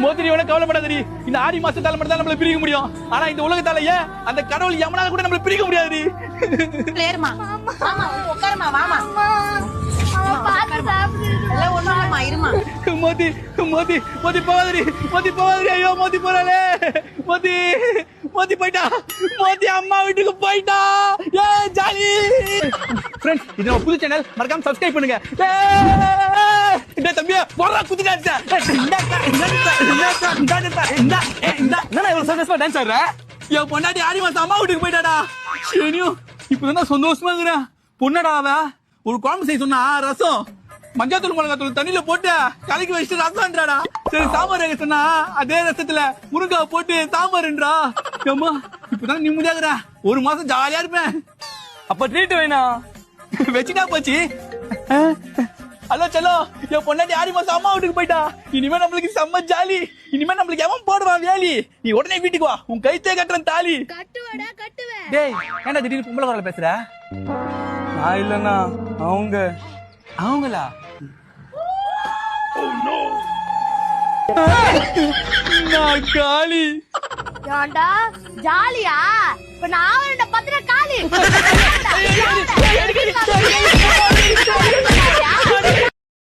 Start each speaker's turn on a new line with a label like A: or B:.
A: மோதிரி உனக்கு கவலைப்படாதடி. இந்த ஆடி மாசத்தால மட்டும் தான் நம்மள பிரிக்க முடியும். ஆனா இந்த உலகத்தால ஏன் அந்த கடவுள் யமனால கூட நம்மள பிரிக்க முடியாதுடி.
B: பிளேயர்மா மாமா உட்காருமா வாமா எல்லாம் ஒண்ணுமா இருமா.
A: மோதி மோதி மோதி போவாதடி. மோதி போவாதடி. ஐயோ மோதி போறாளே. மோதி மோதி போயிட்டா. மோதி அம்மா வீட்டுக்கு போயிட்டா. ஏ ஜாலி. ஃப்ரெண்ட்ஸ் இது நம்ம புது சேனல், மறக்காம சப்ஸ்கிரைப் பண்ணுங்க. இந்த தம்பியா போறா குதிக்காச்ச. என்ன இவ்வளவு சந்தோஷமா டான்ஸ் ஆடுற? என் பொண்டாட்டி ஆடி மாசம் அம்மா வீட்டுக்கு போயிட்டாடா. சனியும் இப்பதான் சந்தோஷமா இருக்கிறேன். பொண்ணடா அவ ஒரு குழம்பு செய்ய சொன்னா ரசம் மஞ்சத்தூள் மிளகாத்தூள் தண்ணியில போட்டு கலக்கி வச்சுட்டு ரசம்ன்றாடா. சரி சாம்பார் வைக்க சொன்னா அதே ரசத்துல முருங்காவை போட்டு சாம்பார்ன்றா. ஏம்மா இப்பதான் நிம்மதியாகிறா. ஒரு மாசம் ஜாலியா இருப்பேன். அப்ப ட்ரீட் வேணும் வச்சுட்டா போச்சு. ஹலோ செல்லோ, என் பொண்டாட்டி ஆடி மாசம் அம்மா வீட்டுக்கு போயிட்டா. இனிமே நம்மளுக்கு செம்ம ஜாலி. இனிமே நம்மளுக்கு எவன் போடுவான் வேலி. நீ உடனே வீட்டுக்கு வா, உன் கைத்தே கட்டுறேன் தாலி. டேய் ஏன்டா திடீர்னு பொம்பளை குரல்ல பேசுற? நான் இல்லன்னா அவங்க. அவங்களா? நான் காளி.
C: ஏண்டா ஜாலியா? இப்ப நான் அவன்கிட்ட பத்திர காளி.